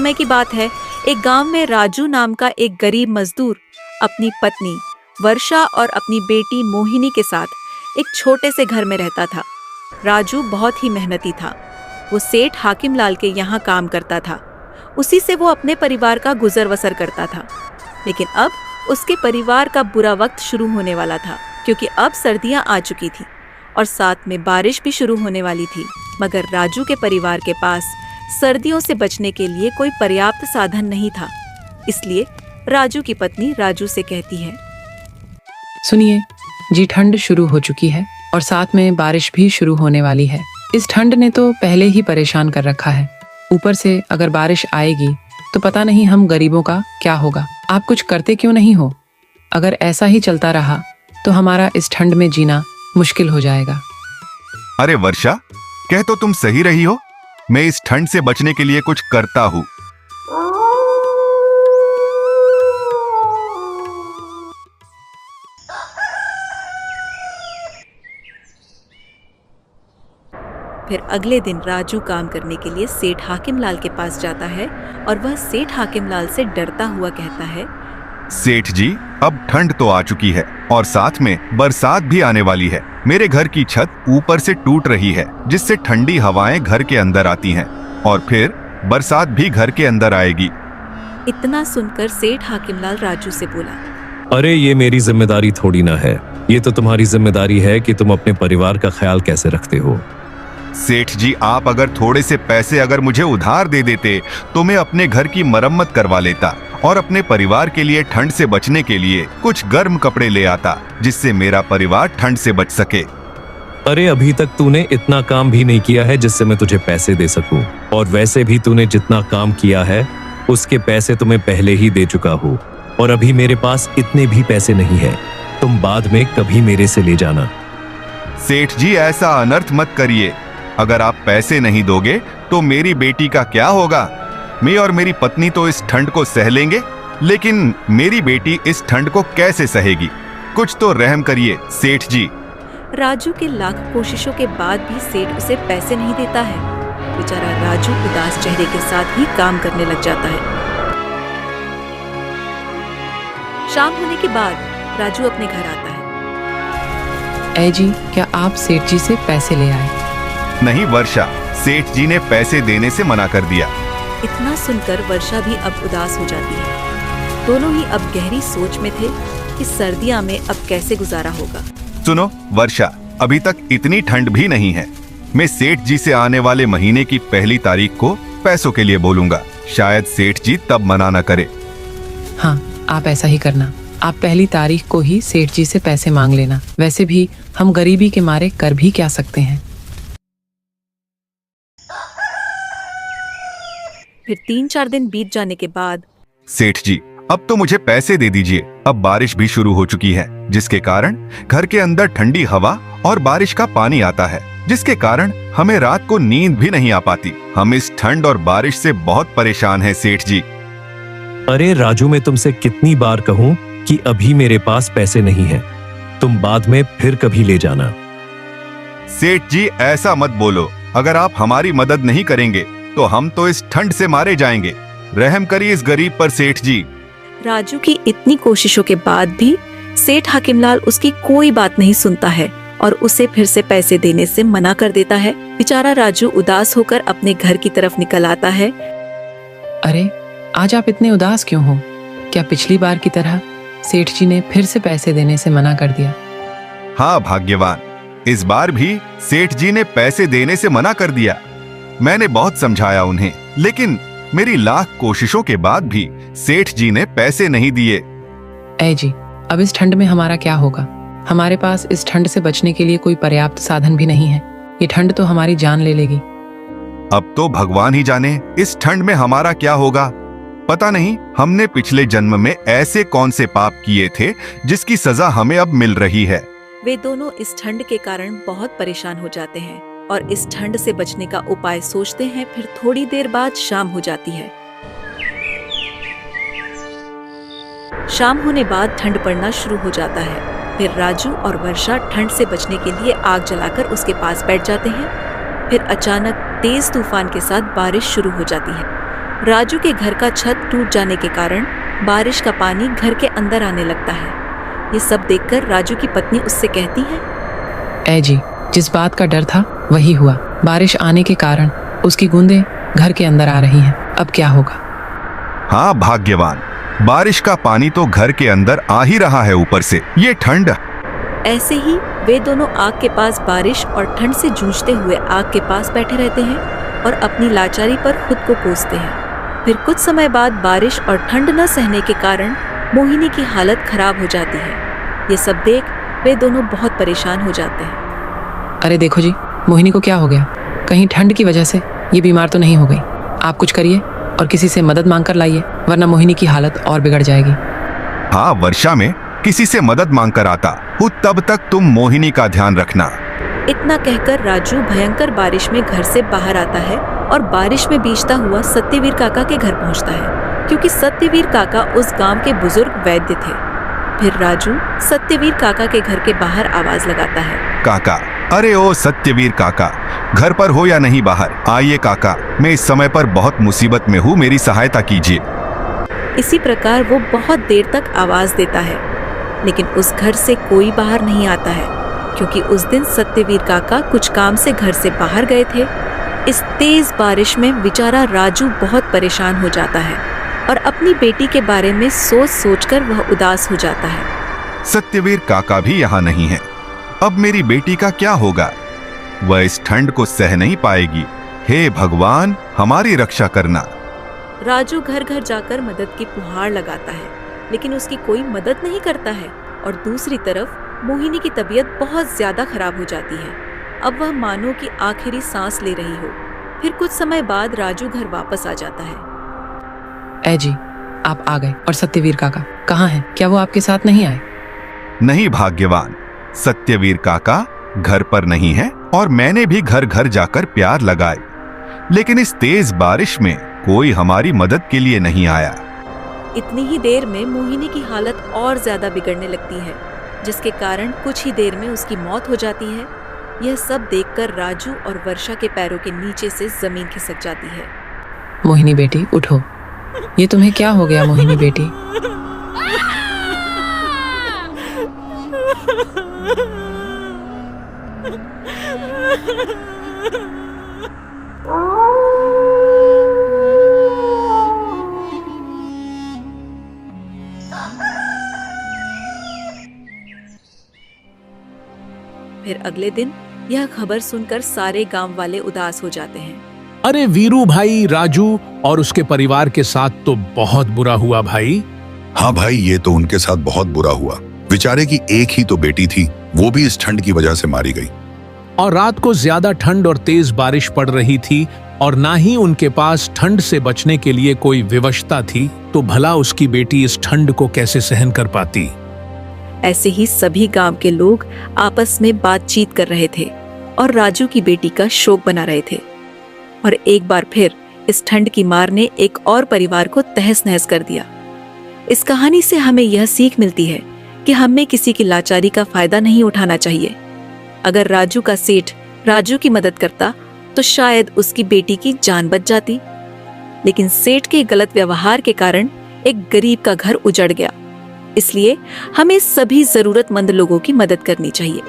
समय की बात है। एक गांव में राजू नाम का एक गरीब मजदूर अपनी पत्नी वर्षा और अपनी बेटी मोहिनी के साथ एक छोटे से घर में रहता था। राजू बहुत ही मेहनती था। वो सेठ हाकिम लाल के यहाँ काम करता था। उसी से वो अपने परिवार का गुजर बसर करता था। लेकिन अब उसके परिवार का बुरा वक्त शुरू होने वाला था, क्योंकि अब सर्दियां आ चुकी थी और साथ में बारिश भी शुरू होने वाली थी। मगर राजू के परिवार के पास सर्दियों से बचने के लिए कोई पर्याप्त साधन नहीं था। इसलिए राजू की पत्नी राजू से कहती है, सुनिए जी, ठंड शुरू हो चुकी है और साथ में बारिश भी शुरू होने वाली है। इस ठंड ने तो पहले ही परेशान कर रखा है। ऊपर से अगर बारिश आएगी तो पता नहीं हम गरीबों का क्या होगा। आप कुछ करते क्यों नहीं हो? अगर ऐसा ही चलता रहा तो हमारा इस ठंड में जीना मुश्किल हो जाएगा। अरे वर्षा, कह तो तुम सही रही हो। मैं इस ठंड से बचने के लिए कुछ करता हूँ। फिर अगले दिन राजू काम करने के लिए सेठ हाकिम लाल के पास जाता है और वह सेठ हाकिम लाल से डरता हुआ कहता है, सेठ जी, अब ठंड तो आ चुकी है और साथ में बरसात भी आने वाली है। मेरे घर की छत ऊपर से टूट रही है, जिससे ठंडी हवाएं घर के अंदर आती हैं और फिर बरसात भी घर के अंदर आएगी। इतना सुनकर सेठ हाकिम लाल राजू से बोला, अरे ये मेरी जिम्मेदारी थोड़ी ना है। ये तो तुम्हारी जिम्मेदारी है कि तुम अपने परिवार का ख्याल कैसे रखते हो। सेठ जी, आप अगर थोड़े से पैसे अगर मुझे उधार दे देते तो मैं अपने घर की मरम्मत करवा लेता और अपने परिवार के लिए ठंड से बचने के लिए कुछ गर्म कपड़े ले आता, जिससे मेरा परिवार ठंड से बच सके। अरे अभी तक तूने इतना काम भी नहीं किया है जिससे मैं तुझे पैसे दे सकूं। और वैसे भी तूने जितना काम किया है उसके पैसे तुम्हें पहले ही दे चुका हूँ और अभी मेरे पास इतने भी पैसे नहीं है। तुम बाद में कभी मेरे से ले जाना। सेठ जी, ऐसा अनर्थ मत करिए। अगर आप पैसे नहीं दोगे तो मेरी बेटी का क्या होगा? मैं और मेरी पत्नी तो इस ठंड को सह लेंगे, लेकिन मेरी बेटी इस ठंड को कैसे सहेगी? कुछ तो रहम करिए सेठ जी। राजू के लाख कोशिशों के बाद भी सेठ उसे पैसे नहीं देता है। बेचारा राजू उदास चेहरे के साथ ही काम करने लग जाता है। शाम होने के बाद राजू अपने घर आता है। ऐ जी, क्या आप सेठ जी से पैसे ले आए? नहीं वर्षा, सेठ जी ने पैसे देने से मना कर दिया। इतना सुनकर वर्षा भी अब उदास हो जाती है। दोनों ही अब गहरी सोच में थे कि सर्दियां में अब कैसे गुजारा होगा। सुनो वर्षा, अभी तक इतनी ठंड भी नहीं है। मैं सेठ जी से आने वाले महीने की 1 तारीख को पैसों के लिए बोलूंगा। शायद सेठ जी तब मना न करे। हाँ, आप ऐसा ही करना। आप 1 तारीख को ही सेठ जी से पैसे मांग लेना। वैसे भी हम गरीबी के मारे कर भी क्या सकते हैं। फिर 3-4 दिन बीत जाने के बाद, सेठ जी, अब तो मुझे पैसे दे दीजिए। अब बारिश भी शुरू हो चुकी है, जिसके कारण घर के अंदर ठंडी हवा और बारिश का पानी आता है, जिसके कारण हमें रात को नींद भी नहीं आ पाती। हम इस ठंड और बारिश से बहुत परेशान हैं सेठ जी। अरे राजू, मैं तुमसे कितनी बार कहूँ कि अभी मेरे पास पैसे नहीं है। तुम बाद में फिर कभी ले जाना। सेठ जी, ऐसा मत बोलो। अगर आप हमारी मदद नहीं करेंगे तो हम तो इस ठंड से मारे जाएंगे। रहम करिए इस गरीब पर सेठ जी। राजू की इतनी कोशिशों के बाद भी सेठ हाकिमलाल उसकी कोई बात नहीं सुनता है और उसे फिर से पैसे देने से मना कर देता है। बेचारा राजू उदास होकर अपने घर की तरफ निकल आता है। अरे आज आप इतने उदास क्यों हो? क्या पिछली बार की तरह सेठ जी ने फिर से पैसे देने से मना कर दिया? हाँ भाग्यवान, इस बार भी सेठ जी ने पैसे देने से मना कर दिया। मैंने बहुत समझाया उन्हें, लेकिन मेरी लाख कोशिशों के बाद भी सेठ जी ने पैसे नहीं दिए। ऐ जी, अब इस ठंड में हमारा क्या होगा? हमारे पास इस ठंड से बचने के लिए कोई पर्याप्त साधन भी नहीं है। ये ठंड तो हमारी जान ले लेगी। अब तो भगवान ही जाने इस ठंड में हमारा क्या होगा। पता नहीं हमने पिछले जन्म में ऐसे कौन से पाप किए थे जिसकी सजा हमें अब मिल रही है। वे दोनों इस ठंड के कारण बहुत परेशान हो जाते हैं और इस ठंड से बचने का उपाय सोचते हैं। फिर थोड़ी देर बाद शाम हो जाती है। शाम होने बाद ठंड पड़ना शुरू हो जाता है। फिर राजू और वर्षा ठंड से बचने के लिए आग जलाकर उसके पास बैठ जाते हैं। फिर अचानक तेज तूफान के साथ बारिश शुरू हो जाती है। राजू के घर का छत टूट जाने के कारण बारिश का पानी घर के अंदर आने लगता है। ये सब देखकर राजू की पत्नी उससे कहती है, ऐ जी, जिस बात का डर था वही हुआ। बारिश आने के कारण उसकी बूंदें घर के अंदर आ रही हैं। अब क्या होगा? हाँ भाग्यवान, बारिश का पानी तो घर के अंदर आ ही रहा है, ऊपर से ये ठंड। ऐसे ही वे दोनों आग के पास बारिश और ठंड से जूझते हुए आग के पास बैठे रहते हैं और अपनी लाचारी पर खुद को कोसते हैं। फिर कुछ समय बाद बारिश और ठंड न सहने के कारण मोहिनी की हालत खराब हो जाती है। ये सब देख वे दोनों बहुत परेशान हो जाते हैं। अरे देखो जी, मोहिनी को क्या हो गया? कहीं ठंड की वजह से ये बीमार तो नहीं हो गई? आप कुछ करिए और किसी से मदद मांग कर लाइए, वरना मोहिनी की हालत और बिगड़ जाएगी। हाँ वर्षा, में किसी से मदद मांग कर आता हूँ, तब तक तुम मोहिनी का ध्यान रखना। इतना कहकर राजू भयंकर बारिश में घर से बाहर आता है और बारिश में भीगता हुआ सत्यवीर काका के घर पहुंचता है, क्योंकि सत्यवीर काका उस गांव के बुजुर्ग वैद्य थे। फिर राजू सत्यवीर काका के घर के बाहर आवाज लगाता है, काका, अरे ओ सत्यवीर काका, घर पर हो या नहीं बाहर? आइए काका, मैं इस समय पर बहुत मुसीबत में हूँ, मेरी सहायता कीजिए। इसी प्रकार वो बहुत देर तक आवाज देता है, लेकिन उस घर से कोई बाहर नहीं आता है, क्योंकि उस दिन सत्यवीर काका कुछ काम से घर से बाहर गए थे। इस तेज बारिश में बेचारा राजू बहुत परेशान हो जाता है और अपनी बेटी के बारे में सोच सोचकर वह उदास हो जाता है। सत्यवीर काका भी यहाँ नहीं है, अब मेरी बेटी का क्या होगा? वह इस ठंड को सह नहीं पाएगी। हे भगवान, हमारी रक्षा करना। राजू घर घर जाकर मदद की गुहार लगाता है, लेकिन उसकी कोई मदद नहीं करता है। और दूसरी तरफ मोहिनी की तबीयत बहुत ज्यादा खराब हो जाती है। अब वह मानो कि आखिरी सांस ले रही हो। फिर कुछ समय बाद राजू घर वापस आ जाता है। ऐ जी, आप आ गए। और सत्यवीर काका कहाँ हैं? क्या वो आपके साथ नहीं आए? नहीं भाग्यवान, सत्यवीर काका घर पर नहीं है और मैंने भी घर घर जाकर प्यार लगाए, लेकिन इस तेज बारिश में कोई हमारी मदद के लिए नहीं आया। इतनी ही देर में मोहिनी की हालत और ज्यादा बिगड़ने लगती है, जिसके कारण कुछ ही देर में उसकी मौत हो जाती है। यह सब देखकर राजू और वर्षा के पैरों के नीचे से जमीन खिसक जाती है। मोहिनी बेटी उठो, ये तुम्हें क्या हो गया मोहिनी बेटी? फिर अगले दिन यह खबर सुनकर सारे गांव वाले उदास हो जाते हैं। अरे वीरू भाई, राजू और उसके परिवार के साथ तो बहुत बुरा हुआ भाई। हाँ भाई, ये तो उनके साथ बहुत बुरा हुआ। बेचारे की एक ही तो बेटी थी, वो भी इस ठंड की वजह से मारी गई। और रात को ज्यादा ठंड और तेज बारिश पड़ रही थी, और ना ही उनके पास ठंड से बचने के लिए कोई व्यवस्था थी, तो भला उसकी बेटी इस ठंड को कैसे सहन कर पाती। ऐसे ही सभी गांव के लोग आपस में बातचीत कर रहे थे और राजू की बेटी का शोक बना रहे थे। और एक बार फिर इस ठंड की मार ने एक और परिवार को तहस नहस कर दिया। इस कहानी से हमें यह सीख मिलती है कि हमें किसी की लाचारी का फायदा नहीं उठाना चाहिए। अगर राजू का सेठ राजू की मदद करता तो शायद उसकी बेटी की जान बच जाती, लेकिन सेठ के गलत व्यवहार के कारण एक गरीब का घर उजड़ गया। इसलिए हमें सभी जरूरतमंद लोगों की मदद करनी चाहिए।